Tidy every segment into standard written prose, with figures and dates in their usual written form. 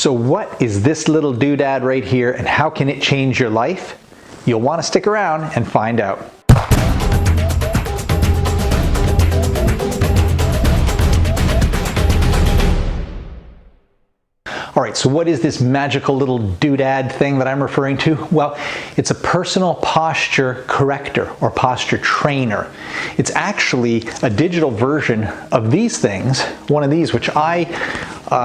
So what is this little doodad right here, and how can it change your life? You'll want to stick around and find out. All right, so what is this magical little doodad thing that I'm referring to? Well, it's a personal posture corrector or posture trainer. It's actually a digital version of these things, one of these which I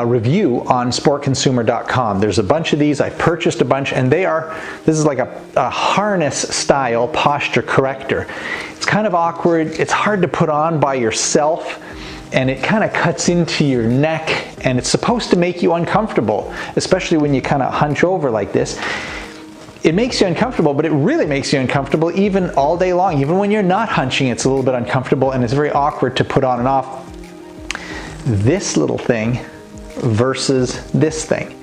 review on SPORTCONSUMER.com. There's a bunch of these. I purchased a bunch, and this is like a harness style posture corrector. It's kind of awkward. It's hard to put on by yourself, and it kind of cuts into your neck, and it's supposed to make you uncomfortable, especially when you kind of hunch over like this. It makes you uncomfortable, but it really makes you uncomfortable even all day long. Even when you're not hunching, it's a little bit uncomfortable, and it's very awkward to put on and off. This little thing versus this thing.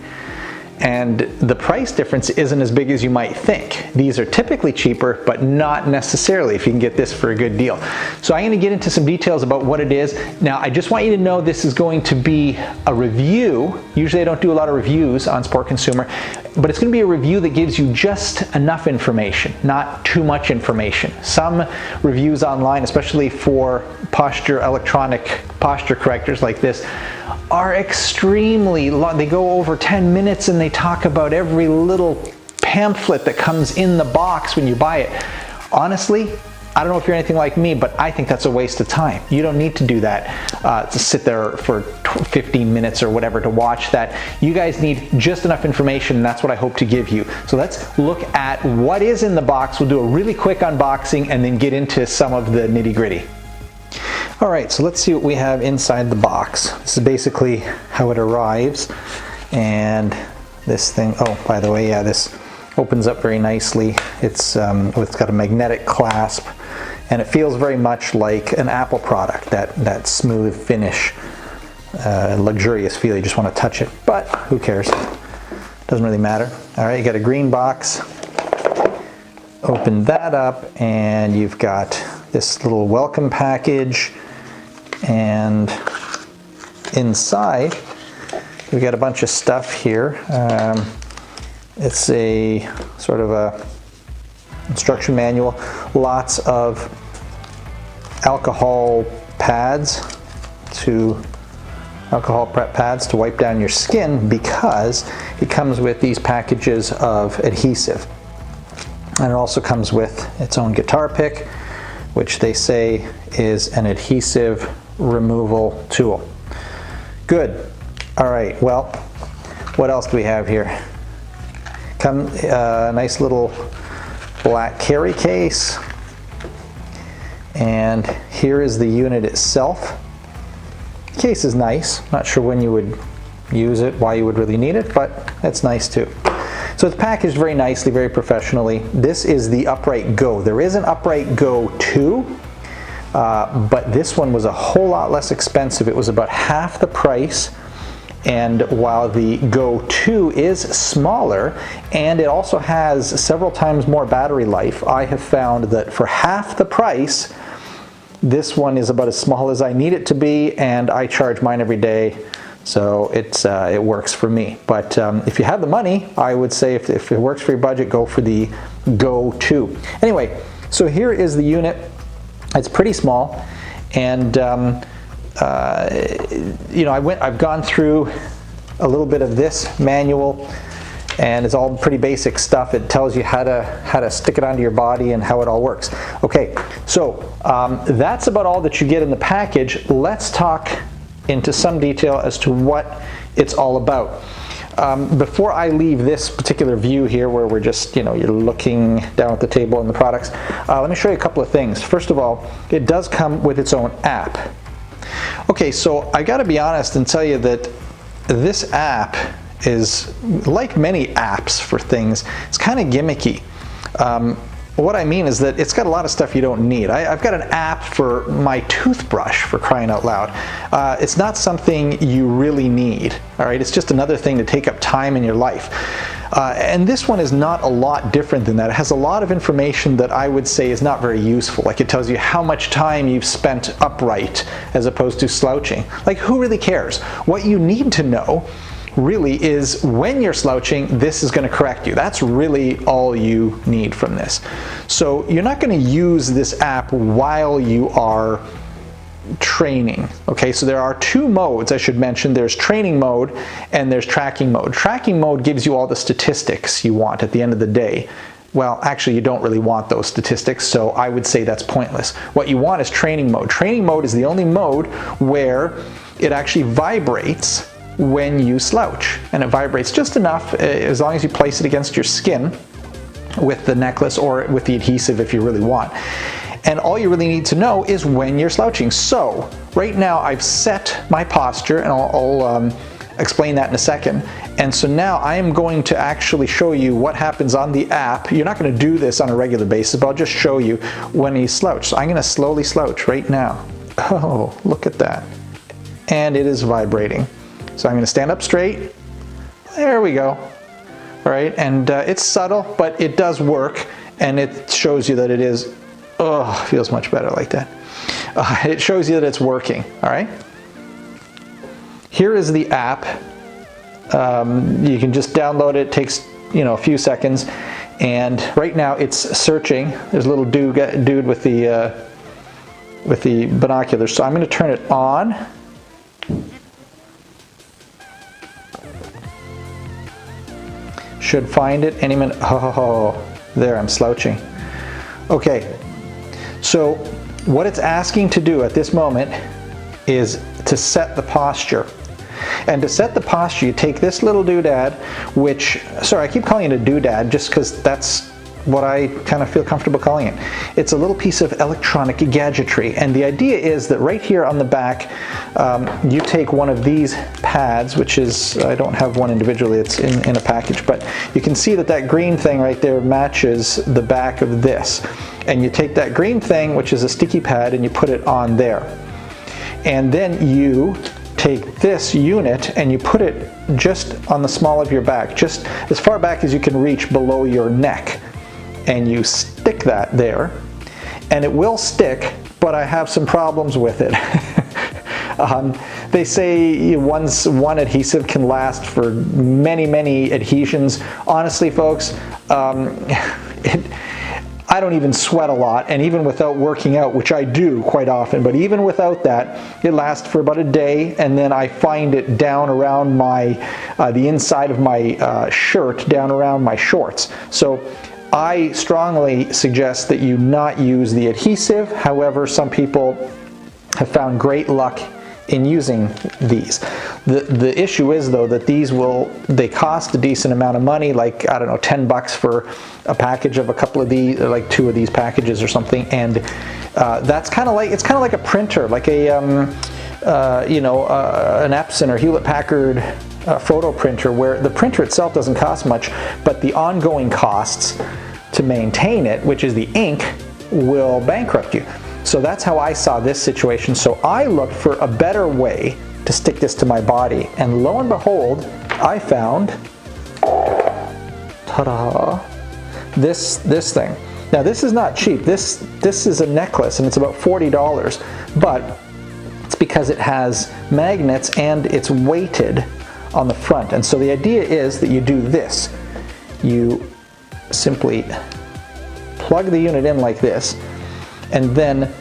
And the price difference isn't as big as you might think. These are typically cheaper, but not necessarily if you can get this for a good deal. So I'm going to get into some details about what it is. Now, I just want you to know this is going to be a review. Usually I don't do a lot of reviews on Sport Consumer, but it's going to be a review that gives you just enough information, not too much information. Some reviews online, especially for electronic posture correctors like this, are extremely long. They go over 10 minutes and they talk about every little pamphlet that comes in the box when you buy it. Honestly, I don't know if you're anything like me, but I think that's a waste of time. You don't need to do that, to sit there for 15 minutes or whatever to watch that. You guys need just enough information, and that's what I hope to give you. So let's look at what is in the box. We'll do a really quick unboxing and then get into some of the nitty-gritty. All right, so let's see what we have inside the box. This is basically how it arrives. And this thing, oh, by the way, yeah, this opens up very nicely. It's got a magnetic clasp, and it feels very much like an Apple product, that smooth finish, luxurious feel. You just want to touch it, but who cares? Doesn't really matter. All right, you got a green box. Open that up, and you've got this little welcome package, and inside we've got a bunch of stuff here. It's a sort of a instruction manual, lots of alcohol prep pads to wipe down your skin, because it comes with these packages of adhesive. And it also comes with its own guitar pick, which they say is an adhesive removal tool. Good. All right, well, what else do we have here? A nice little black carry case. And here is the unit itself. The case is nice. Not sure when you would use it, why you would really need it, but it's nice too. So it's packaged very nicely, very professionally. This is the Upright Go. There is an Upright Go 2, but this one was a whole lot less expensive. It was about half the price, and while the Go 2 is smaller, and it also has several times more battery life, I have found that for half the price, this one is about as small as I need it to be, and I charge mine every day. So it works for me. But if you have the money, I would say if it works for your budget, go for the Go 2. Anyway, so here is the unit. It's pretty small, and you know, I've gone through a little bit of this manual, and it's all pretty basic stuff. It tells you how to stick it onto your body and how it all works. Okay, so that's about all that you get in the package. Let's talk into some detail as to what it's all about. Before I leave this particular view here, where we're just, you're looking down at the table and the products, let me show you a couple of things. First of all, it does come with its own app. Okay, so I got to be honest and tell you that this app is like many apps for things. It's kind of gimmicky. What I mean is that it's got a lot of stuff you don't need. I've got an app for my toothbrush, for crying out loud. It's not something you really need, all right? It's just another thing to take up time in your life. And this one is not a lot different than that. It has a lot of information that I would say is not very useful. Like, it tells you how much time you've spent upright as opposed to slouching. Like, who really cares? What you need to know, really is when you're slouching, this is going to correct you. That's really all you need from this. So you're not going to use this app while you are training. Okay, so there are two modes I should mention. There's training mode and there's tracking mode. Tracking mode gives you all the statistics you want at the end of the day. Well, actually, you don't really want those statistics, so I would say that's pointless. What you want is training mode. Training mode is the only mode where it actually vibrates when you slouch, and it vibrates just enough as long as you place it against your skin with the necklace or with the adhesive if you really want. And all you really need to know is when you're slouching. So right now I've set my posture, and I'll explain that in a second. And so now I am going to actually show you what happens on the app. You're not going to do this on a regular basis, but I'll just show you when you slouch. So I'm going to slowly slouch right now. Oh, look at that. And it is vibrating. So I'm going to stand up straight. There we go. All right, and it's subtle, but it does work, and it shows you that it is, oh, feels much better like that. It shows you that it's working, all right? Here is the app. You can just download it. It takes, a few seconds, and right now it's searching. There's a little dude with the binoculars. So I'm going to turn it on. Should find it any minute. Oh, there, I'm slouching. Okay, so what it's asking to do at this moment is to set the posture. And to set the posture, you take this little doodad, which, sorry, I keep calling it a doodad just because that's what I kind of feel comfortable calling it. It's a little piece of electronic gadgetry, and the idea is that right here on the back, you take one of these pads, which is, I don't have one individually, it's in a package, but you can see that that green thing right there matches the back of this. And you take that green thing, which is a sticky pad, and you put it on there. And then you take this unit and you put it just on the small of your back, just as far back as you can reach below your neck. And you stick that there, and it will stick, but I have some problems with it. They say one adhesive can last for many adhesions. Honestly, folks, I don't even sweat a lot, and even without working out, which I do quite often, but even without that, it lasts for about a day, and then I find it down around the inside of my shirt, down around my shorts. So I strongly suggest that you not use the adhesive. However, some people have found great luck in using these. The issue is, though, that they cost a decent amount of money, like, I don't know, $10 for a package of a couple of these, like 2 of these packages or something, and that's kind of like, it's kind of like a printer, like an Epson or Hewlett-Packard photo printer, where the printer itself doesn't cost much, but the ongoing costs to maintain it, which is the ink, will bankrupt you. So that's how I saw this situation. So I looked for a better way to stick this to my body, and lo and behold, I found, ta-da, this thing. Now this is not cheap. This is a necklace, and it's about $40, but it's because it has magnets and it's weighted on the front. And so the idea is that you do this. You simply plug the unit in like this, and then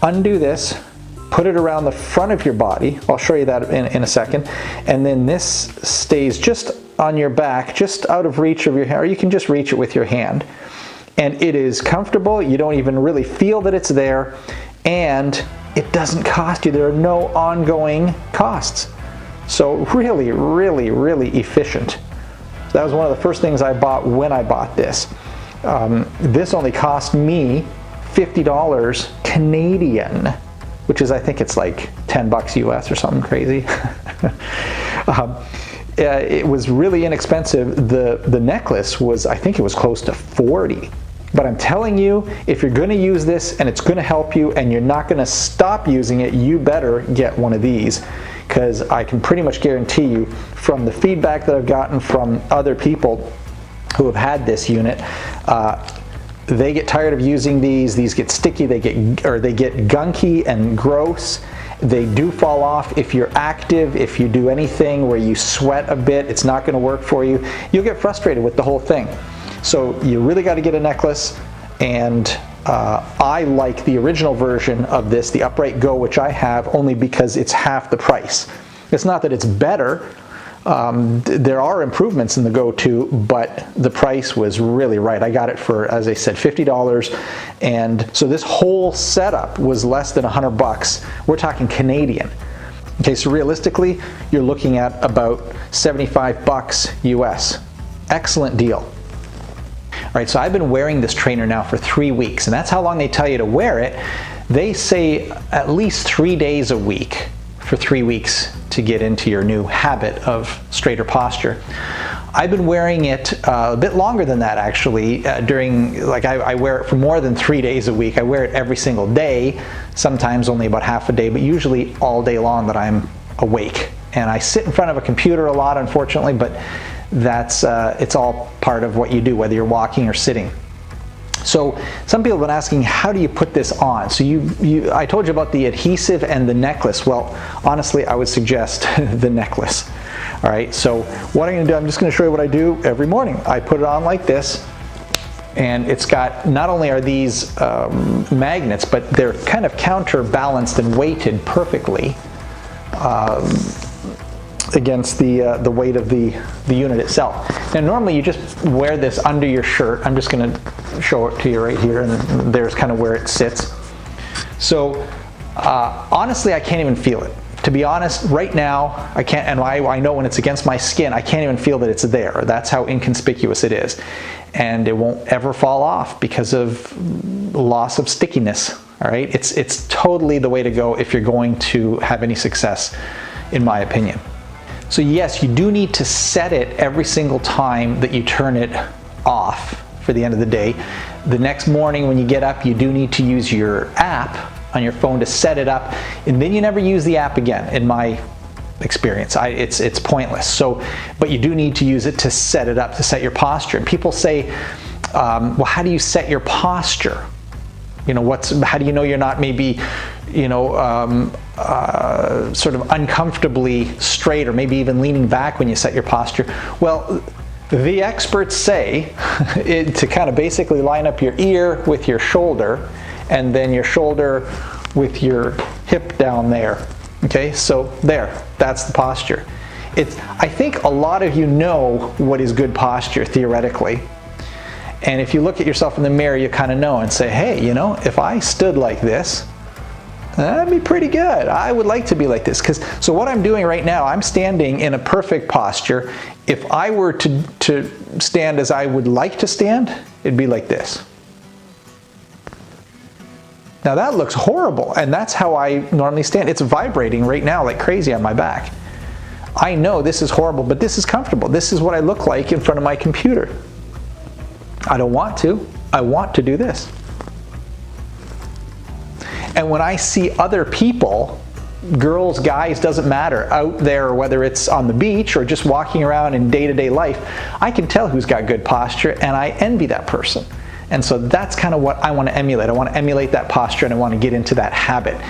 undo this, put it around the front of your body. I'll show you that in a second. And then this stays just on your back, just out of reach of your hand, or you can just reach it with your hand. And it is comfortable. You don't even really feel that it's there, and it doesn't cost you. There are no ongoing costs. So really efficient. So that was one of the first things I bought when I bought this. This only cost me $50 Canadian, which is, I think it's like $10 US or something crazy. It was really inexpensive. The necklace was, I think it was close to 40. But I'm telling you, if you're going to use this and it's going to help you and you're not going to stop using it, you better get one of these, because I can pretty much guarantee you from the feedback that I've gotten from other people who have had this unit, they get tired of using these get sticky, they get gunky and gross, They do fall off if you're active, if you do anything where you sweat a bit, it's not going to work for you. You'll get frustrated with the whole thing. So you really got to get a necklace, and I like the original version of this, the Upright Go, which I have, only because it's half the price. It's not that it's better. There are improvements in the Go 2, but the price was really right. I got it for, as I said, $50, and so this whole setup was less than $100. We're talking Canadian. Okay, so realistically, you're looking at about $75 US. Excellent deal. All right, so I've been wearing this trainer now for 3 weeks, and that's how long they tell you to wear it. They say at least 3 days a week for 3 weeks to get into your new habit of straighter posture. I've been wearing it a bit longer than that, actually. I wear it for more than 3 days a week. I wear it every single day, sometimes only about half a day, but usually all day long that I'm awake. And I sit in front of a computer a lot, unfortunately, but that's it's all part of what you do, whether you're walking or sitting. So some people have been asking, how do you put this on? So I told you about the adhesive and the necklace. Well, honestly, I would suggest the necklace. All right, so what I'm going to do, I'm just going to show you what I do every morning. I put it on like this, and it's got, not only are these magnets, but they're kind of counterbalanced and weighted perfectly against the weight of the unit itself. Now normally you just wear this under your shirt. I'm just going to show it to you right here, and there's kind of where it sits. So honestly, I can't even feel it. To be honest, right now I can't, and I know when it's against my skin, I can't even feel that it's there. That's how inconspicuous it is, and it won't ever fall off because of loss of stickiness. All right, it's totally the way to go if you're going to have any success, in my opinion. So yes, you do need to set it every single time that you turn it off for the end of the day. The next morning when you get up, you do need to use your app on your phone to set it up, and then you never use the app again, in my experience. It's pointless. So, but you do need to use it to set it up, to set your posture. And people say, well, how do you set your posture? You know, how do you know you're not maybe, sort of uncomfortably straight, or maybe even leaning back when you set your posture? Well, the experts say to kind of basically line up your ear with your shoulder, and then your shoulder with your hip down there. Okay, so there, that's the posture. I think a lot of you know what is good posture theoretically. And if you look at yourself in the mirror, you kind of know and say, hey, if I stood like this, that'd be pretty good. I would like to be like this. So what I'm doing right now, I'm standing in a perfect posture. If I were to stand as I would like to stand, it'd be like this. Now that looks horrible, and that's how I normally stand. It's vibrating right now like crazy on my back. I know this is horrible, but this is comfortable. This is what I look like in front of my computer. I don't want to. I want to do this. And when I see other people, girls, guys, doesn't matter, out there, whether it's on the beach or just walking around in day-to-day life, I can tell who's got good posture, and I envy that person. And so that's kind of what I want to emulate. I want to emulate that posture, and I want to get into that habit.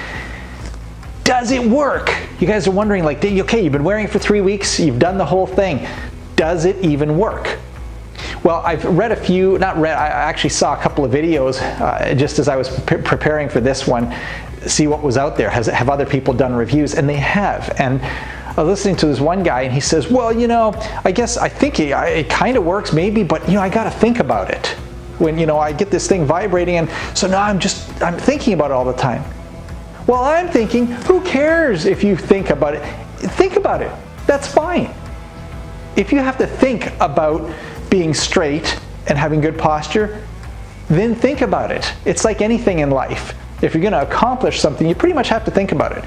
Does it work? You guys are wondering, like, okay, you've been wearing it for 3 weeks, you've done the whole thing. Does it even work? Well, I've read I actually saw a couple of videos just as I was preparing for this one, see what was out there. Have other people done reviews? And they have. And I was listening to this one guy, and he says, well, I think it kind of works maybe, but I got to think about it. When, I get this thing vibrating, and so now I'm thinking about it all the time. Well, I'm thinking, who cares if you think about it? Think about it. That's fine. If you have to think about being straight and having good posture, then think about it. It's like anything in life. If you're going to accomplish something, you pretty much have to think about it.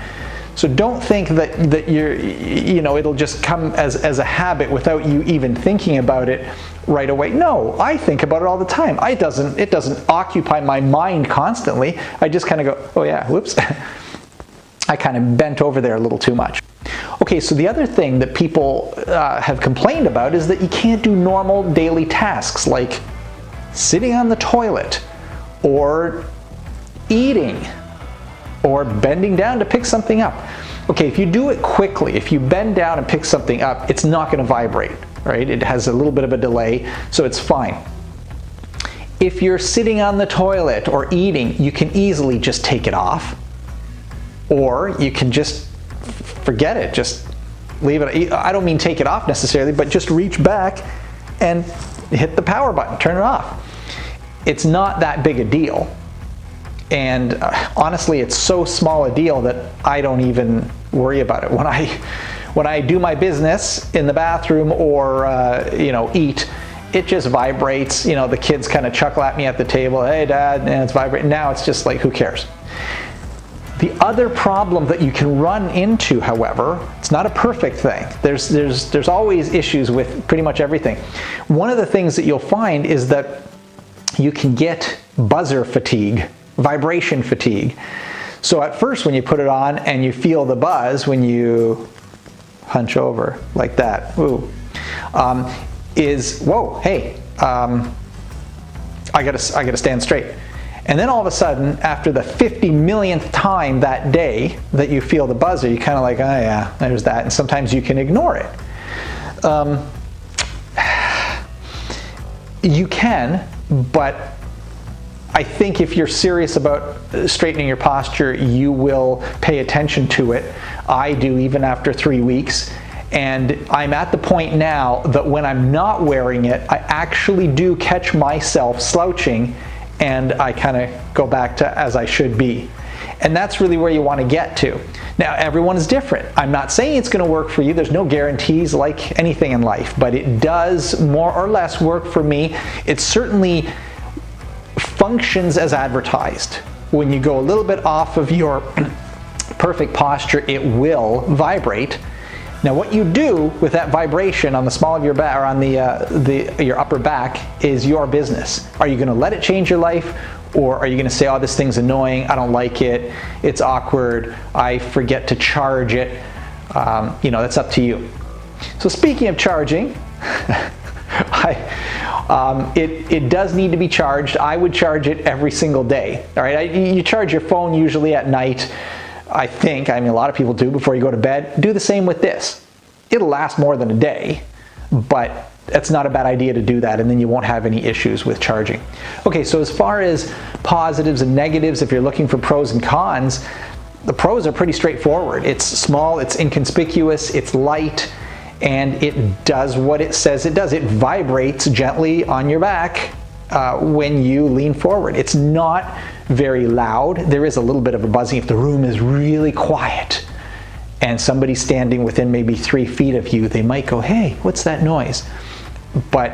So don't think that it'll just come as a habit without you even thinking about it right away. No, I think about it all the time. It doesn't occupy my mind constantly. I just kind of go, oh yeah, whoops. I kind of bent over there a little too much. Okay, so the other thing that people have complained about is that you can't do normal daily tasks like sitting on the toilet or eating or bending down to pick something up. Okay, if you do it quickly, if you bend down and pick something up, it's not going to vibrate, right? It has a little bit of a delay, so it's fine. If you're sitting on the toilet or eating, you can easily just take it off, or you can just forget it, just leave it. I don't mean take it off necessarily, but just reach back and hit the power button, turn it off. It's not that big a deal. And honestly, it's so small a deal that I don't even worry about it. When I do my business in the bathroom or eat, it just vibrates. The kids kind of chuckle at me at the table. Hey, Dad, and it's vibrating. Now it's just like, who cares? The other problem that you can run into, however, it's not a perfect thing. There's always issues with pretty much everything. One of the things that you'll find is that you can get buzzer fatigue, vibration fatigue. So at first when you put it on and you feel the buzz when you hunch over like that, ooh, whoa, hey, I gotta stand straight. And then all of a sudden, after the 50 millionth time that day that you feel the buzzer, you're kind of like, oh yeah, there's that. And sometimes you can ignore it. You can, but I think if you're serious about straightening your posture, you will pay attention to it. I do, even after 3 weeks. And I'm at the point now that when I'm not wearing it, I actually do catch myself slouching, and I kind of go back to as I should be. And that's really where you want to get to. Now, everyone is different. I'm not saying it's going to work for you. There's no guarantees like anything in life, but it does more or less work for me. It certainly functions as advertised. When you go a little bit off of your perfect posture, it will vibrate. Now, what you do with that vibration on the small of your back, or on your upper back, is your business. Are you going to let it change your life, or are you going to say, "Oh, this thing's annoying. I don't like it. It's awkward. I forget to charge it." That's up to you. So, speaking of charging, it does need to be charged. I would charge it every single day. All right, you charge your phone usually at night. I mean, a lot of people do before you go to bed. Do the same with this. It'll last more than a day, but it's not a bad idea to do that, and then you won't have any issues with charging. Okay, so as far as positives and negatives, if you're looking for pros and cons, the pros are pretty straightforward. It's small, it's inconspicuous, it's light, and it does what it says it does. It vibrates gently on your back when you lean forward. It's not very loud. There is a little bit of a buzzing if the room is really quiet and somebody's standing within maybe 3 feet of you. They might go, "Hey, what's that noise?" But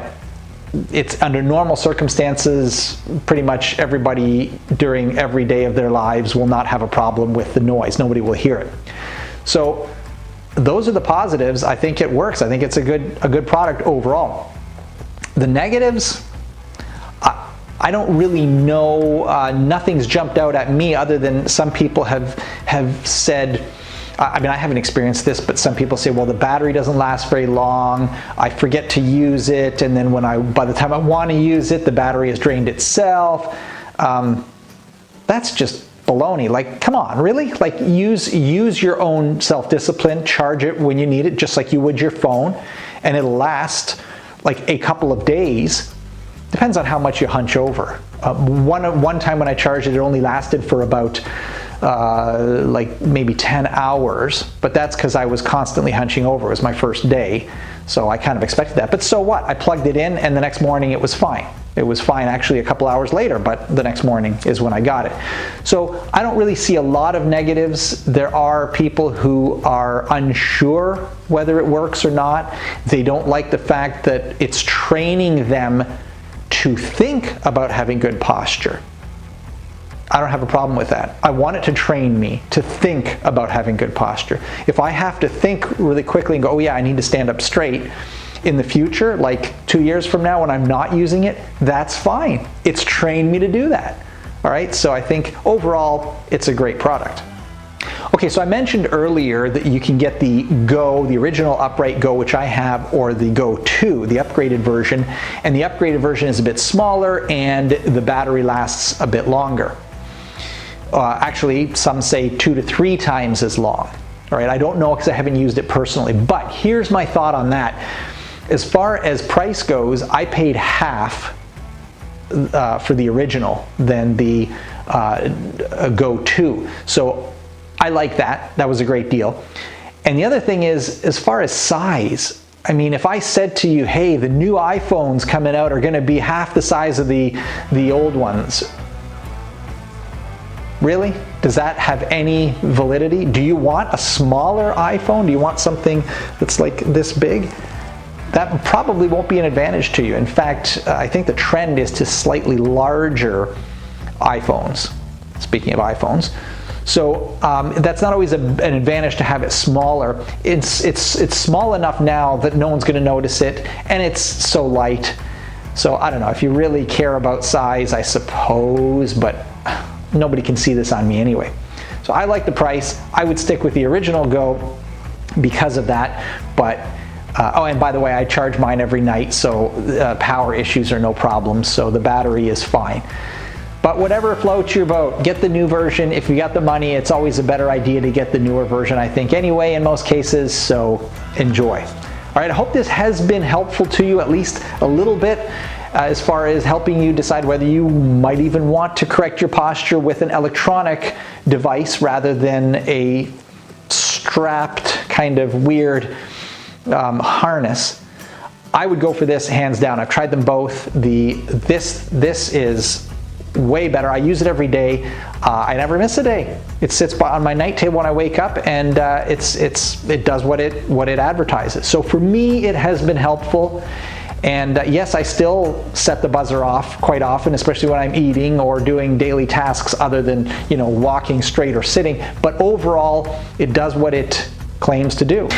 it's under normal circumstances, pretty much everybody during every day of their lives will not have a problem with the noise. Nobody will hear it. So those are the positives. I think it works. I think it's a good product overall. The negatives, I don't really know. Nothing's jumped out at me other than some people have said, I mean, I haven't experienced this, but some people say, well, the battery doesn't last very long. I forget to use it, and then by the time I want to use it, the battery has drained itself. That's just baloney. Like, come on, really? Like, use your own self-discipline. Charge it when you need it, just like you would your phone, and it'll last like a couple of days. Depends on how much you hunch over. One time when I charged it, it only lasted for about like maybe 10 hours, but that's because I was constantly hunching over. It was my first day, so I kind of expected that. But so what? I plugged it in, and the next morning it was fine. It was fine actually a couple hours later, but the next morning is when I got it. So I don't really see a lot of negatives. There are people who are unsure whether it works or not. They don't like the fact that it's training them to think about having good posture. I don't have a problem with that. I want it to train me to think about having good posture. If I have to think really quickly and go, oh yeah, I need to stand up straight in the future, like 2 years from now when I'm not using it, that's fine. It's trained me to do that. All right, so I think overall it's a great product. Okay, so I mentioned earlier that you can get the Go, the original upright Go, which I have, or the Go 2, the upgraded version. And the upgraded version is a bit smaller and the battery lasts a bit longer. Actually, some say 2 to 3 times as long. All right, I don't know because I haven't used it personally, but here's my thought on that. As far as price goes, I paid half for the original than the Go 2. So I like that. That was a great deal. And the other thing is, as far as size, I mean, if I said to you, hey, the new iPhones coming out are going to be half the size of the old ones, really? Does that have any validity? Do you want a smaller iPhone? Do you want something that's like this big? That probably won't be an advantage to you. In fact, I think the trend is to slightly larger iPhones, speaking of iPhones. So that's not always an advantage to have it smaller. It's small enough now that no one's going to notice it, and it's so light. So I don't know, if you really care about size, I suppose, but nobody can see this on me anyway. So I like the price. I would stick with the original Go because of that, but oh, and by the way, I charge mine every night, so power issues are no problem, so the battery is fine. But whatever floats your boat, get the new version. If you got the money, it's always a better idea to get the newer version, I think, anyway, in most cases, so enjoy. All right, I hope this has been helpful to you, at least a little bit, as far as helping you decide whether you might even want to correct your posture with an electronic device rather than a strapped kind of weird harness. I would go for this hands down. I've tried them both. This is way better. I use it every day. I never miss a day. It sits on my night table when I wake up, and it does what it advertises. So for me, it has been helpful. And yes, I still set the buzzer off quite often, especially when I'm eating or doing daily tasks other than, you know, walking straight or sitting. But overall, it does what it claims to do.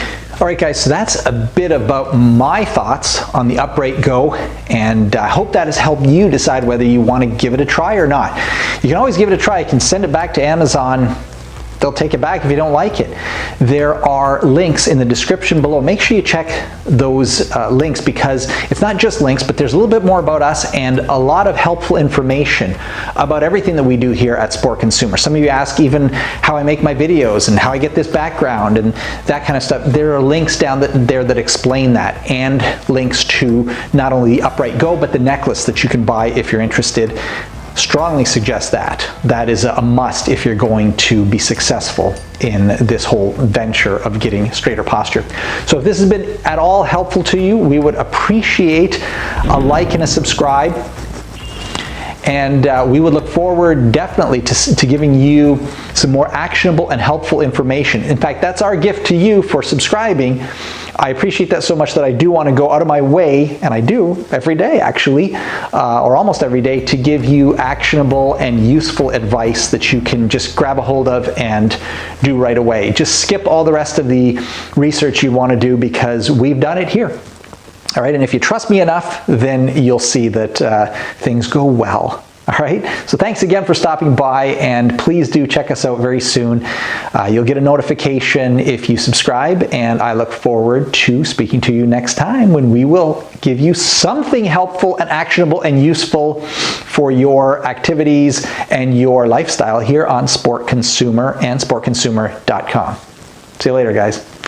All right, guys, so that's a bit about my thoughts on the Upright Go, and I hope that has helped you decide whether you want to give it a try or not. You can always give it a try. You can send it back to Amazon. They'll take it back if you don't like it. There are links in the description below. Make sure you check those links, because it's not just links, but there's a little bit more about us and a lot of helpful information about everything that we do here at Sport Consumer. Some of you ask even how I make my videos and how I get this background and that kind of stuff. There are links down there that explain that, and links to not only the Upright Go, but the necklace that you can buy if you're interested. Strongly suggest that. That is a must if you're going to be successful in this whole venture of getting straighter posture. So if this has been at all helpful to you, we would appreciate a like and a subscribe. And we would look forward definitely to giving you some more actionable and helpful information. In fact, that's our gift to you for subscribing. I appreciate that so much that I do want to go out of my way, and I do every day actually, or almost every day, to give you actionable and useful advice that you can just grab a hold of and do right away. Just skip all the rest of the research you want to do, because we've done it here. All right, and if you trust me enough, then you'll see that things go well. All right, so thanks again for stopping by, and please do check us out very soon. You'll get a notification if you subscribe, and I look forward to speaking to you next time, when we will give you something helpful and actionable and useful for your activities and your lifestyle here on Sport Consumer and SportConsumer.com. See you later, guys.